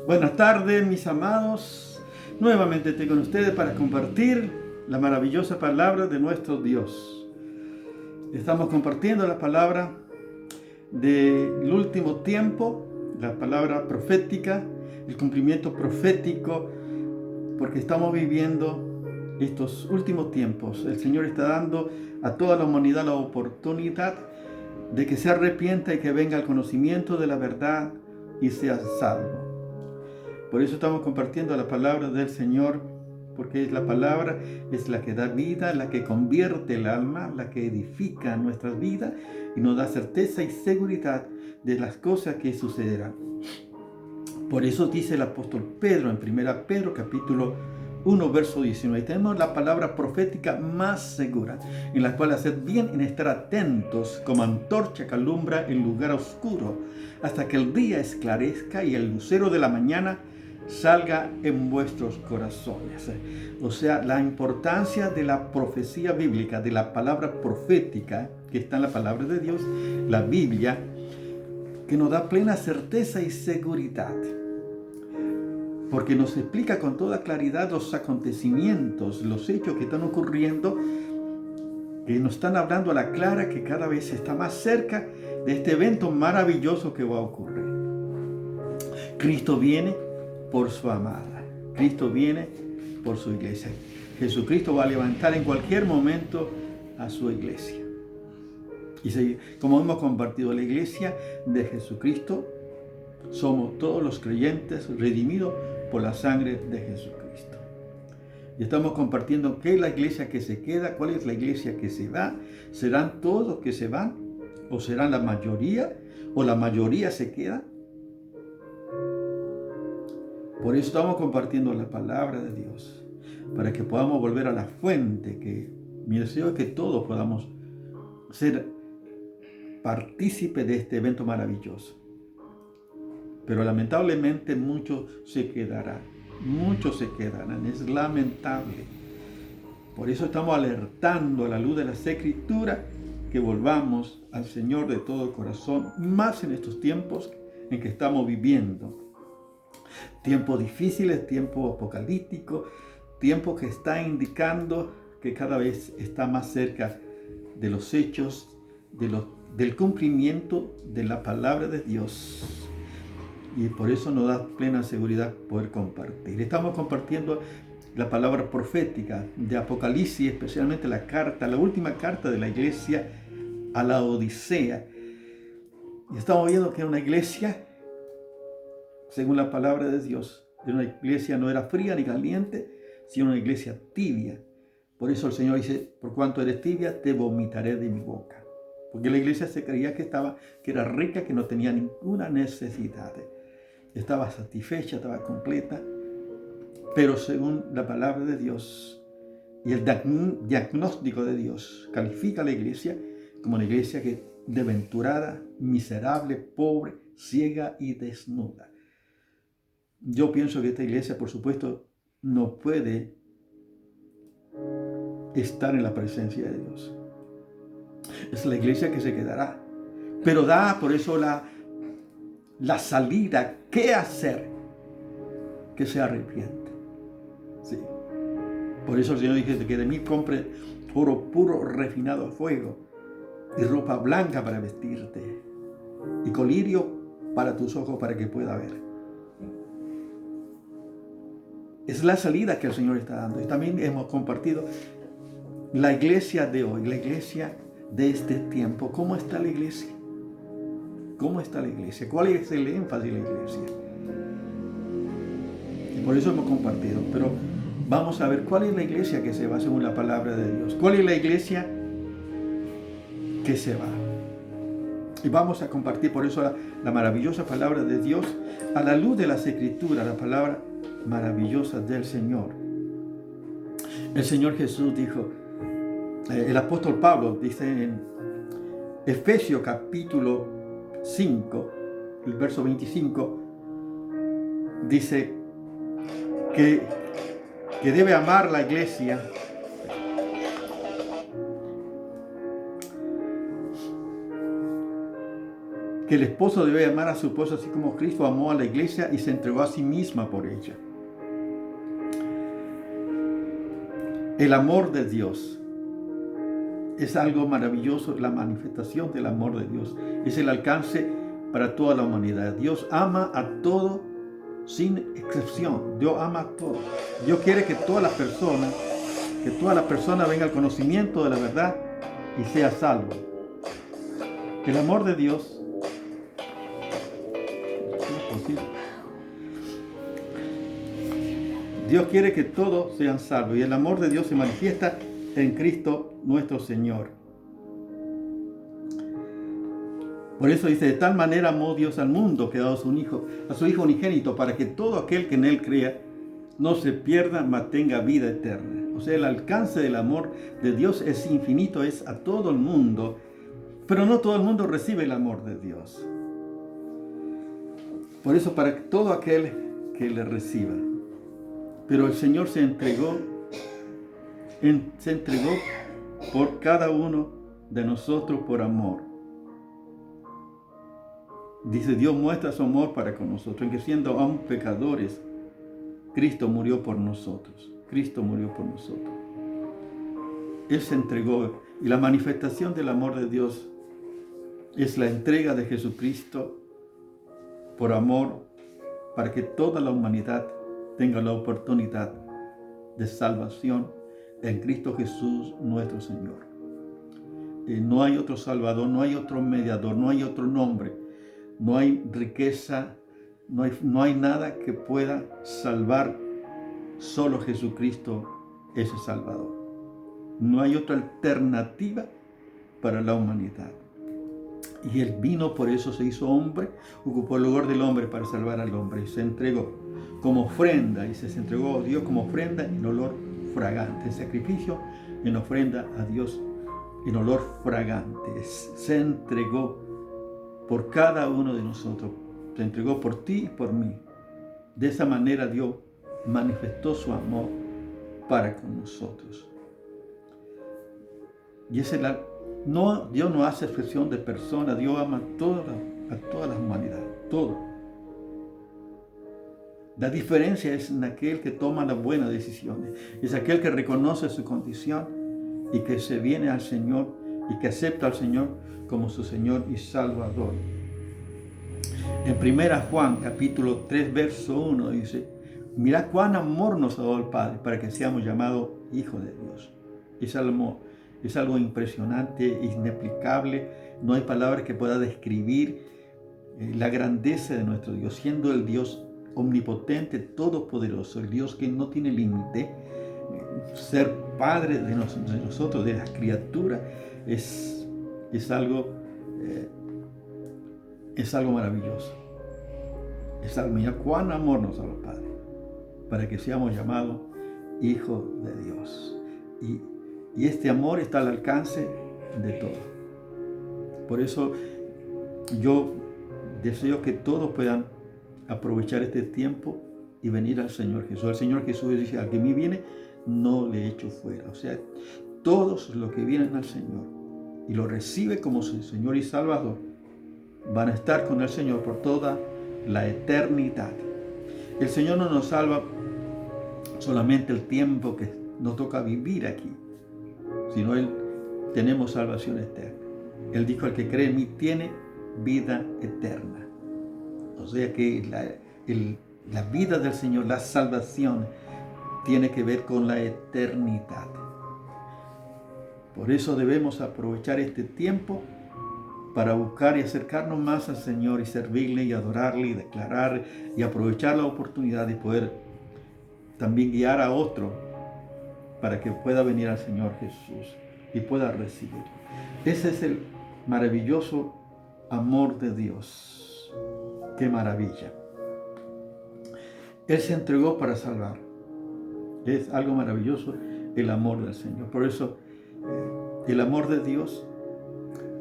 Buenas tardes, mis amados. Nuevamente estoy con ustedes para compartir la maravillosa palabra de nuestro Dios. Estamos compartiendo la palabra del último tiempo, la palabra profética, el cumplimiento profético, porque estamos viviendo estos últimos tiempos. El Señor está dando a toda la humanidad la oportunidad de que se arrepienta y que venga al conocimiento de la verdad y sea salvo. Por eso estamos compartiendo la palabra del Señor, porque la palabra es la que da vida, la que convierte el alma, la que edifica nuestras vidas y nos da certeza y seguridad de las cosas que sucederán. Por eso dice el apóstol Pedro en 1 Pedro capítulo 1 verso 19, tenemos la palabra profética más segura, en la cual hacer bien en estar atentos como antorcha que alumbra en lugar oscuro, hasta que el día esclarezca y el lucero de la mañana salga en vuestros corazones. O sea, la importancia de la profecía bíblica, de la palabra profética que está en la palabra de Dios, la Biblia, que nos da plena certeza y seguridad, porque nos explica con toda claridad los acontecimientos, los hechos que están ocurriendo, que nos están hablando a la clara que cada vez está más cerca de este evento maravilloso que va a ocurrir. Cristo viene por su amada. Cristo viene por su iglesia. Jesucristo va a levantar en cualquier momento a su iglesia. Y como hemos compartido, la iglesia de Jesucristo somos todos los creyentes redimidos por la sangre de Jesucristo. Y estamos compartiendo qué es la iglesia que se queda, cuál es la iglesia que se va. ¿Serán todos los que se van? ¿O serán la mayoría? ¿O la mayoría se queda? Por eso estamos compartiendo la palabra de Dios, para que podamos volver a la fuente, que mi deseo es que todos podamos ser partícipes de este evento maravilloso. Pero lamentablemente muchos se quedarán, es lamentable. Por eso estamos alertando a la luz de las Escrituras que volvamos al Señor de todo corazón, más en estos tiempos en que estamos viviendo. Tiempos difíciles, tiempos apocalípticos, tiempos que está indicando que cada vez está más cerca de los hechos, del cumplimiento de la palabra de Dios. Y por eso nos da plena seguridad poder compartir. Estamos compartiendo la palabra profética de Apocalipsis, especialmente la última carta de la iglesia a la Odisea. Y estamos viendo que una iglesia, según la palabra de Dios, una iglesia no era fría ni caliente, sino una iglesia tibia. Por eso el Señor dice, por cuanto eres tibia, te vomitaré de mi boca. Porque la iglesia se creía que era rica, que no tenía ninguna necesidad. Estaba satisfecha, estaba completa. Pero según la palabra de Dios y el diagnóstico de Dios, califica a la iglesia como una iglesia que desventurada, miserable, pobre, ciega y desnuda. Yo pienso que esta iglesia, por supuesto, no puede estar en la presencia de Dios. Es la iglesia que se quedará. Pero da por eso la salida. ¿Qué hacer? Que se arrepiente. Sí. Por eso el Señor dice que de mí compre oro puro refinado a fuego y ropa blanca para vestirte y colirio para tus ojos para que pueda ver. Es la salida que el Señor está dando. Y también hemos compartido la iglesia de hoy, la iglesia de este tiempo. ¿Cómo está la iglesia? ¿Cómo está la iglesia? ¿Cuál es el énfasis de la iglesia? Y por eso hemos compartido. Pero vamos a ver cuál es la iglesia que se va según la palabra de Dios. ¿Cuál es la iglesia que se va? Y vamos a compartir por eso la maravillosa palabra de Dios a la luz de las Escrituras, la palabra maravillosa del Señor. El Señor Jesús dijo, el apóstol Pablo dice en Efesios capítulo 5, el verso 25, dice que debe amar la iglesia que el esposo debe amar a su esposa así como Cristo amó a la iglesia y se entregó a sí misma por ella. El amor de Dios es algo maravilloso, la manifestación del amor de Dios. Es el alcance para toda la humanidad. Dios ama a todo sin excepción. Dios ama a todo. Dios quiere que toda la persona venga al conocimiento de la verdad y sea salvo. El amor de Dios es posible. Dios quiere que todos sean salvos y el amor de Dios se manifiesta en Cristo nuestro Señor. Por eso dice, de tal manera amó Dios al mundo que ha dado a su Hijo unigénito, para que todo aquel que en Él crea no se pierda, mas tenga vida eterna. O sea, el alcance del amor de Dios es infinito, es a todo el mundo, pero no todo el mundo recibe el amor de Dios. Por eso, para todo aquel que le reciba. Pero el Señor se entregó por cada uno de nosotros por amor. Dice, Dios muestra su amor para con nosotros, en que siendo aún pecadores, Cristo murió por nosotros. Cristo murió por nosotros. Él se entregó y la manifestación del amor de Dios es la entrega de Jesucristo por amor para que toda la humanidad tenga la oportunidad de salvación en Cristo Jesús nuestro Señor. No hay otro Salvador, no hay otro mediador, no hay otro nombre, no hay riqueza, no hay nada que pueda salvar. Solo Jesucristo es el Salvador. No hay otra alternativa para la humanidad. Y Él vino, por eso se hizo hombre, ocupó el lugar del hombre para salvar al hombre. Y se entregó como ofrenda, y se entregó a Dios como ofrenda en olor fragante. Sacrificio en ofrenda a Dios en olor fragante. Se entregó por cada uno de nosotros. Se entregó por ti y por mí. De esa manera Dios manifestó su amor para con nosotros. Y ese Dios no hace excepción de personas. Dios ama a toda la humanidad, todo. La diferencia es en aquel que toma las buenas decisiones. Es aquel que reconoce su condición y que se viene al Señor y que acepta al Señor como su Señor y Salvador. En 1 Juan capítulo 3 verso 1 dice, mirad cuán amor nos ha dado el Padre para que seamos llamados hijos de Dios. Es algo impresionante, inexplicable. No hay palabra que pueda describir la grandeza de nuestro Dios, siendo el Dios omnipotente, todopoderoso, el Dios que no tiene límite. Ser Padre de nosotros, de las criaturas, es algo maravilloso. Es algo, mira cuán amor nos da el Padre para que seamos llamados hijos de Dios. Y este amor está al alcance de todos. Por eso yo deseo que todos puedan aprovechar este tiempo y venir al Señor Jesús. El Señor Jesús dice, al que a mí viene, no le echo fuera. O sea, todos los que vienen al Señor y lo reciben como su Señor y Salvador, van a estar con el Señor por toda la eternidad. El Señor no nos salva solamente el tiempo que nos toca vivir aquí, sino tenemos salvación eterna. Él dijo, el que cree en mí tiene vida eterna. O sea que la vida del Señor, la salvación, tiene que ver con la eternidad. Por eso debemos aprovechar este tiempo para buscar y acercarnos más al Señor y servirle y adorarle y declarar y aprovechar la oportunidad de poder también guiar a otro para que pueda venir al Señor Jesús y pueda recibir. Ese es el maravilloso amor de Dios. ¡Qué maravilla! Él se entregó para salvar. Es algo maravilloso el amor del Señor. Por eso el amor de Dios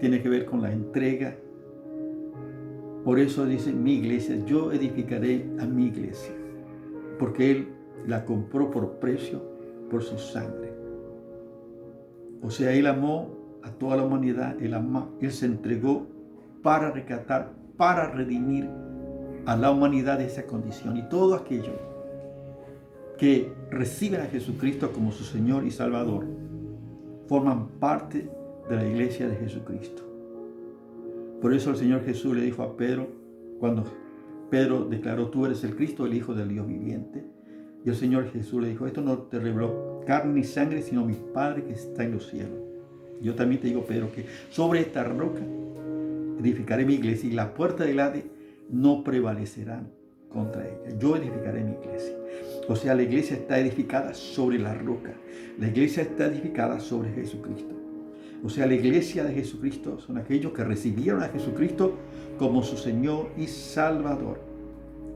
tiene que ver con la entrega. Por eso dice mi iglesia, yo edificaré a mi iglesia, porque Él la compró por precio, por su sangre. O sea, Él amó a toda la humanidad, Él se entregó para rescatar, para redimir a la humanidad de esa condición. Y todo aquello que reciben a Jesucristo como su Señor y Salvador forman parte de la iglesia de Jesucristo. Por eso el Señor Jesús le dijo a Pedro, cuando Pedro declaró: tú eres el Cristo, el Hijo del Dios viviente. Y el Señor Jesús le dijo: esto no te reveló carne ni sangre, sino mi Padre que está en los cielos. Yo también te digo, Pedro, que sobre esta roca edificaré mi iglesia y la puerta del Hades no prevalecerán contra ella. Yo edificaré mi iglesia. O sea, la iglesia está edificada sobre la roca. La iglesia está edificada sobre Jesucristo. O sea, la iglesia de Jesucristo son aquellos que recibieron a Jesucristo como su Señor y Salvador.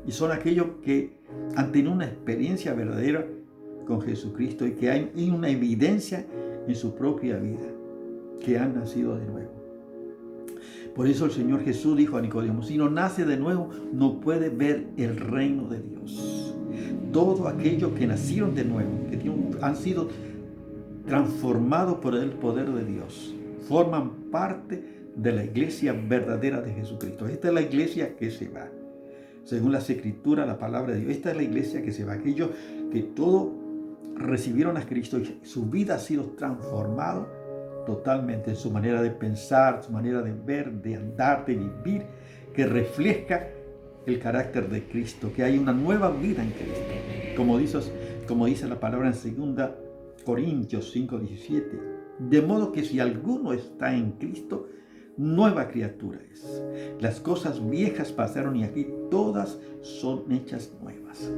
Y son aquellos que han tenido una experiencia verdadera con Jesucristo y que hay una evidencia en su propia vida, que han nacido de nuevo. Por eso el Señor Jesús dijo a Nicodemo: si no nace de nuevo, no puede ver el reino de Dios. Todos aquellos que nacieron de nuevo, que han sido transformados por el poder de Dios, forman parte de la iglesia verdadera de Jesucristo. Esta es la iglesia que se va. Según las Escrituras, la palabra de Dios, esta es la iglesia que se va. Aquellos que todos recibieron a Cristo y su vida ha sido transformada totalmente en su manera de pensar, su manera de ver, de andar, de vivir, que refleja el carácter de Cristo, que hay una nueva vida en Cristo. Como dice la palabra en 2 Corintios 5:17. De modo que si alguno está en Cristo, nueva criatura es. Las cosas viejas pasaron y aquí todas son hechas nuevas.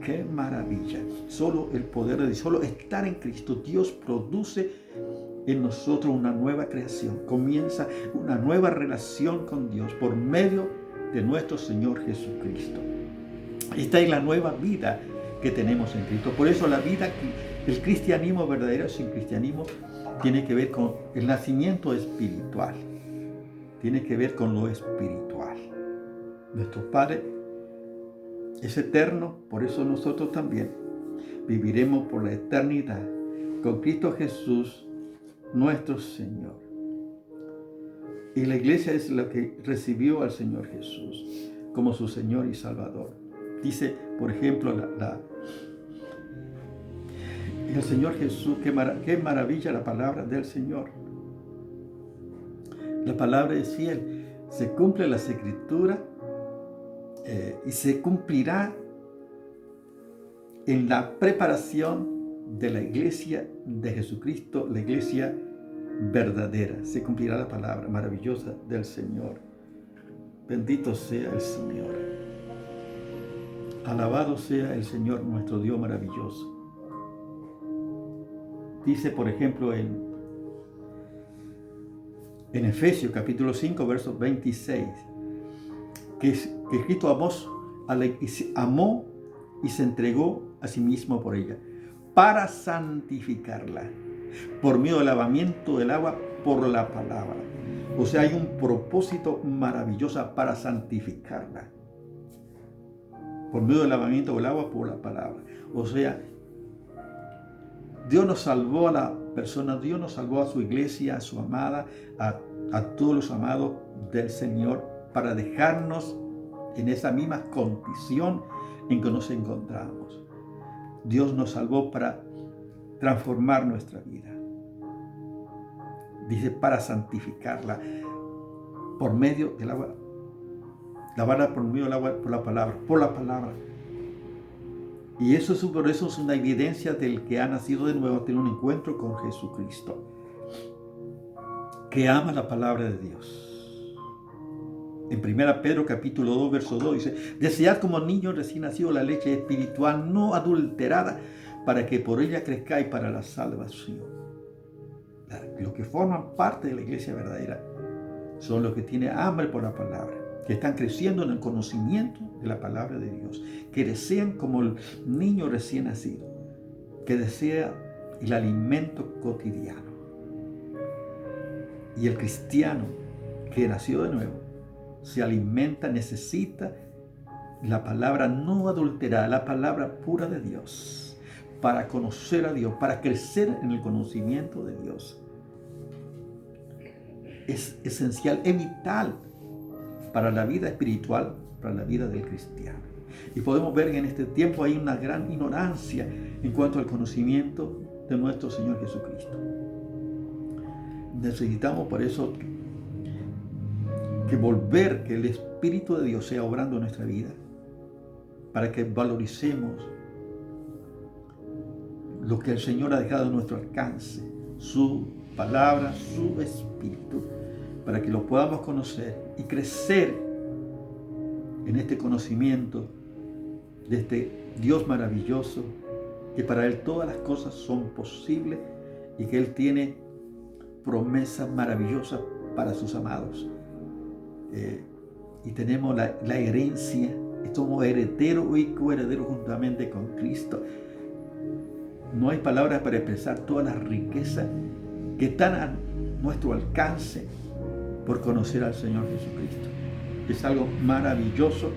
¡Qué maravilla! Solo el poder de Dios, solo estar en Cristo, Dios produce en nosotros una nueva creación. Comienza una nueva relación con Dios por medio de nuestro Señor Jesucristo. Esta es la nueva vida que tenemos en Cristo. Por eso la vida, el cristianismo verdadero sin cristianismo, tiene que ver con el nacimiento espiritual. Tiene que ver con lo espiritual. Nuestro Padre es eterno, por eso nosotros también viviremos por la eternidad con Cristo Jesús, nuestro Señor. Y la iglesia es la que recibió al Señor Jesús como su Señor y Salvador. Dice, por ejemplo, el Señor Jesús, qué maravilla la palabra del Señor. La palabra es fiel. Se cumple las Escrituras y se cumplirá en la preparación de la iglesia de Jesucristo, la iglesia verdadera. Se cumplirá la palabra maravillosa del Señor. Bendito sea el Señor. Alabado sea el Señor, nuestro Dios maravilloso. Dice, por ejemplo, en Efesios capítulo 5, verso 26, que Cristo amó y se entregó a sí mismo por ella, para santificarla, por medio del lavamiento del agua por la palabra. O sea, hay un propósito maravilloso para santificarla, por medio del lavamiento del agua por la palabra. O sea, Dios nos salvó a la persona, Dios nos salvó a su iglesia, a su amada, a todos los amados del Señor, para dejarnos en esa misma condición en que nos encontramos. Dios nos salvó para transformar nuestra vida. Dice, para santificarla por medio del agua, lavarla por medio del agua por la palabra. Y por eso es una evidencia del que ha nacido de nuevo, tiene un encuentro con Jesucristo, que ama la palabra de Dios. En 1 Pedro capítulo 2, verso 2 dice: desead como niños recién nacidos la leche espiritual no adulterada, para que por ella crezcáis para la salvación. Los que forman parte de la iglesia verdadera son los que tienen hambre por la palabra, que están creciendo en el conocimiento de la palabra de Dios, que desean como el niño recién nacido, que desea el alimento cotidiano. Y el cristiano que nació de nuevo se alimenta, necesita la palabra no adulterada, la palabra pura de Dios, para conocer a Dios, para crecer en el conocimiento de Dios. Es esencial, es vital para la vida espiritual, para la vida del cristiano. Y podemos ver que en este tiempo hay una gran ignorancia en cuanto al conocimiento de nuestro Señor Jesucristo. Necesitamos por eso que volver, que el Espíritu de Dios sea obrando en nuestra vida, para que valoricemos lo que el Señor ha dejado a nuestro alcance, su palabra, su Espíritu, para que lo podamos conocer y crecer en este conocimiento de este Dios maravilloso, que para Él todas las cosas son posibles y que Él tiene promesas maravillosas para sus amados. Y tenemos la herencia, y somos herederos y coherederos juntamente con Cristo. No hay palabras para expresar todas las riquezas que están a nuestro alcance por conocer al Señor Jesucristo. Es algo maravilloso,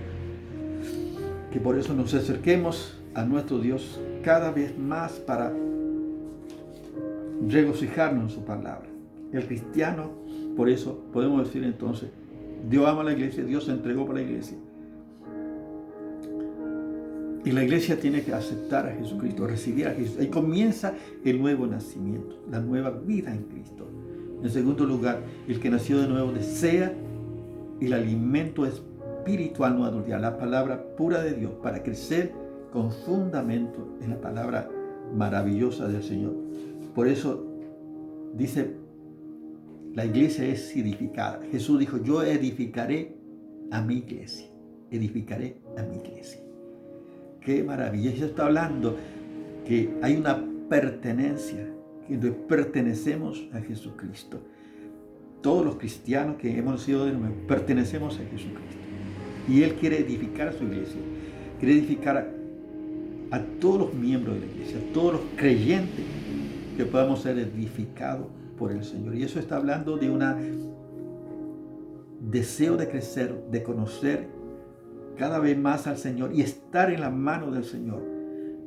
que por eso nos acerquemos a nuestro Dios cada vez más para regocijarnos en su palabra. El cristiano, por eso podemos decir entonces, Dios ama a la iglesia, Dios se entregó por la iglesia. Y la iglesia tiene que aceptar a Jesucristo, recibir a Jesús. Ahí comienza el nuevo nacimiento, la nueva vida en Cristo. En segundo lugar, el que nació de nuevo desea el alimento espiritual no adulterado, la palabra pura de Dios, para crecer con fundamento en la palabra maravillosa del Señor. Por eso dice, la iglesia es edificada. Jesús dijo, yo edificaré a mi iglesia. Edificaré a mi iglesia. Qué maravilla. Eso está hablando que hay una pertenencia, que pertenecemos a Jesucristo. Todos los cristianos que hemos sido de nuevo, pertenecemos a Jesucristo. Y Él quiere edificar a su iglesia. Quiere edificar a todos los miembros de la iglesia, a todos los creyentes, que podamos ser edificados por el Señor. Y eso está hablando de un deseo de crecer, de conocer cada vez más al Señor y estar en la mano del Señor,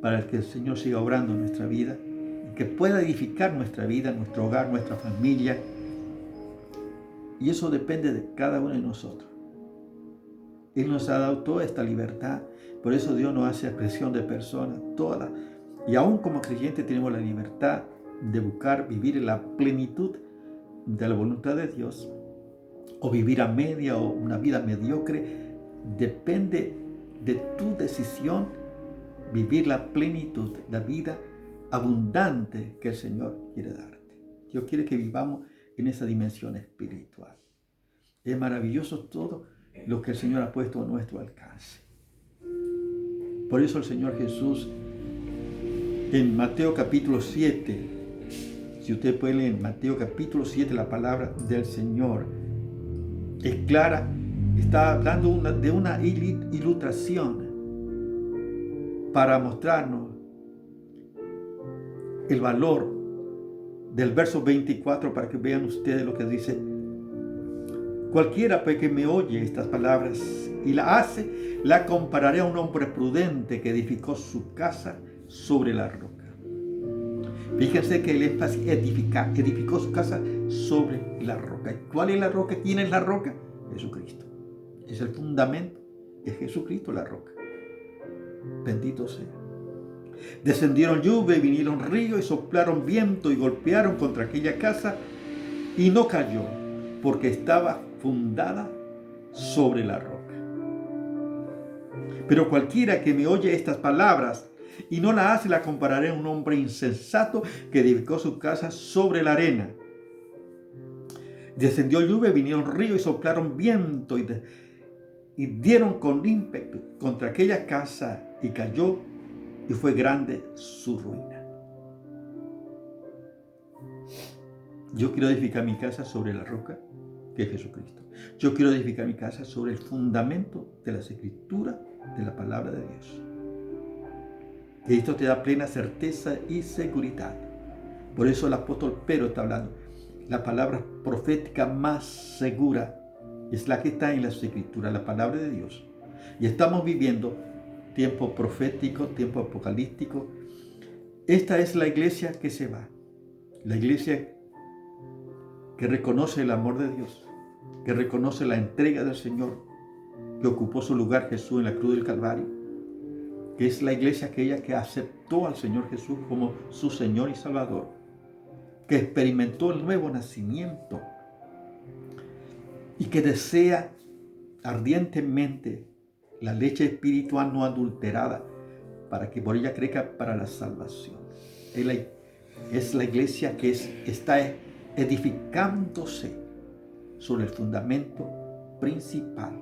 para que el Señor siga obrando en nuestra vida y que pueda edificar nuestra vida, nuestro hogar, nuestra familia. Y eso depende de cada uno de nosotros. Él nos ha dado toda esta libertad. Por eso Dios no hace expresión de personas. Y aún como creyentes tenemos la libertad de buscar vivir en la plenitud de la voluntad de Dios, o vivir a media o una vida mediocre. Depende de tu decisión vivir la plenitud, la vida abundante que el Señor quiere darte. Dios quiere que vivamos en esa dimensión espiritual. Es maravilloso todo lo que el Señor ha puesto a nuestro alcance. Por eso el Señor Jesús en Mateo capítulo 7, si usted puede leer en Mateo capítulo 7, la palabra del Señor es clara. Está hablando de una ilustración para mostrarnos el valor del verso 24, para que vean ustedes lo que dice. Cualquiera pues que me oye estas palabras y la hace, la compararé a un hombre prudente que edificó su casa sobre la roca. Fíjense que el énfasis edificó su casa sobre la roca. ¿Cuál es la roca? ¿Quién es la roca? Jesucristo. Es el fundamento, es Jesucristo la roca. Bendito sea. Descendieron lluvia y vinieron ríos y soplaron viento y golpearon contra aquella casa y no cayó, porque estaba fundada sobre la roca. Pero cualquiera que me oye estas palabras y no la hace, la compararé a un hombre insensato que edificó su casa sobre la arena. Descendió lluvia, vinieron ríos y soplaron viento y dieron con ímpetu contra aquella casa y cayó, y fue grande su ruina. Yo quiero edificar mi casa sobre la roca que es Jesucristo. Yo quiero edificar mi casa sobre el fundamento de las Escrituras, de la palabra de Dios. Que esto te da plena certeza y seguridad. Por eso el apóstol Pedro está hablando. La palabra profética más segura es la que está en las Escrituras, la palabra de Dios. Y estamos viviendo tiempo profético, tiempo apocalíptico. Esta es la iglesia que se va. La iglesia que reconoce el amor de Dios. que reconoce la entrega del Señor, que ocupó su lugar Jesús en la cruz del Calvario, que es la iglesia aquella que aceptó al Señor Jesús como su Señor y Salvador, que experimentó el nuevo nacimiento y que desea ardientemente la leche espiritual no adulterada para que por ella crezca para la salvación. Es la iglesia que está edificándose sobre el fundamento principal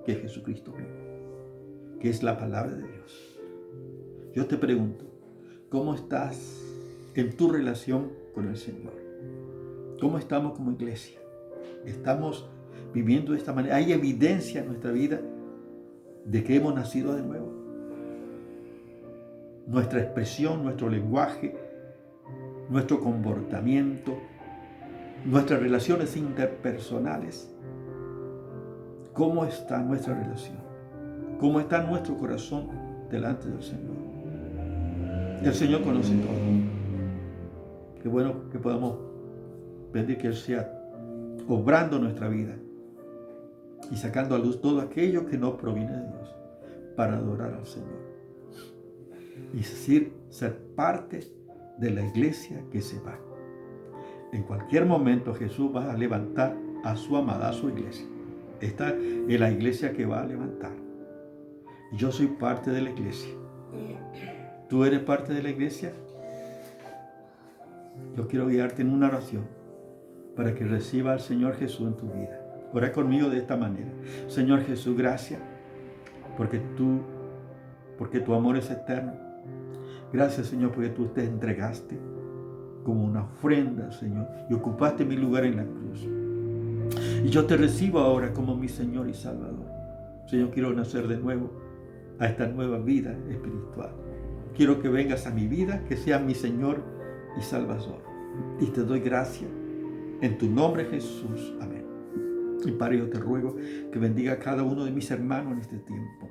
que es Jesucristo mismo, que es la palabra de Dios. Yo te pregunto, ¿cómo estás en tu relación con el Señor? ¿Cómo estamos como iglesia? ¿Estamos viviendo de esta manera? ¿Hay evidencia en nuestra vida de que hemos nacido de nuevo? Nuestra expresión, nuestro lenguaje, nuestro comportamiento, nuestras relaciones interpersonales. ¿Cómo está nuestra relación? ¿Cómo está nuestro corazón delante del Señor? El Señor conoce todo. Qué bueno que podamos pedir que Él sea obrando nuestra vida y sacando a luz todo aquello que no proviene de Dios para adorar al Señor. Y decir, ser parte de la iglesia que se va. En cualquier momento Jesús va a levantar a su amada, a su iglesia. Esta es la iglesia que va a levantar. Yo soy parte de la iglesia. ¿Tú eres parte de la iglesia? Yo quiero guiarte en una oración para que reciba al Señor Jesús en tu vida. Ora conmigo de esta manera. Señor Jesús, gracias porque tu amor es eterno. Gracias, Señor, porque tú te entregaste como una ofrenda, Señor, y ocupaste mi lugar en la cruz. Y yo te recibo ahora como mi Señor y Salvador. Señor, quiero nacer de nuevo a esta nueva vida espiritual. Quiero que vengas a mi vida, que seas mi Señor y Salvador. Y te doy gracias en tu nombre, Jesús. Amén. Y Padre, yo te ruego que bendiga a cada uno de mis hermanos en este tiempo.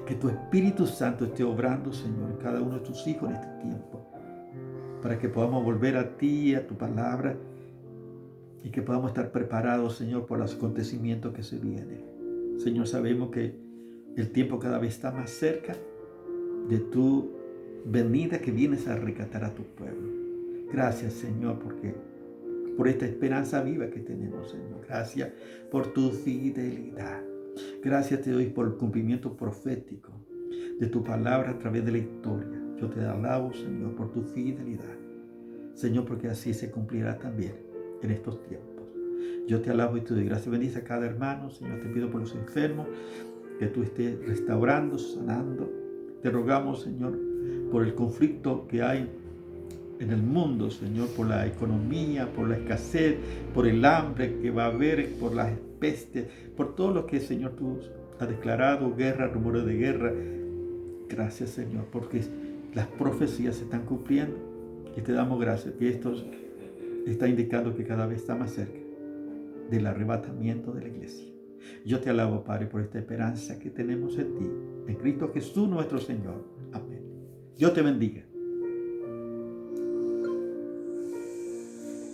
Que tu Espíritu Santo esté obrando, Señor, en cada uno de tus hijos en este tiempo, para que podamos volver a ti, a tu palabra, y que podamos estar preparados, Señor, por los acontecimientos que se vienen. Señor, sabemos que el tiempo cada vez está más cerca de tu venida, que vienes a rescatar a tu pueblo. Gracias, Señor, por esta esperanza viva que tenemos, Señor. Gracias por tu fidelidad. Gracias te doy por el cumplimiento profético de tu palabra a través de la historia. Yo te alabo, Señor, por tu fidelidad. Señor, porque así se cumplirá también en estos tiempos. Yo te alabo y te doy gracias. Bendice a cada hermano, Señor. Te pido por los enfermos, que tú estés restaurando, sanando. Te rogamos, Señor, por el conflicto que hay en el mundo, Señor, por la economía, por la escasez, por el hambre que va a haber, por las pestes, por todo lo que, Señor, tú has declarado, guerra, rumores de guerra. Gracias, Señor, porque las profecías se están cumpliendo y te damos gracias. Y esto está indicando que cada vez está más cerca del arrebatamiento de la iglesia. Yo te alabo, Padre, por esta esperanza que tenemos en ti, en Cristo Jesús nuestro Señor. Amén. Dios te bendiga.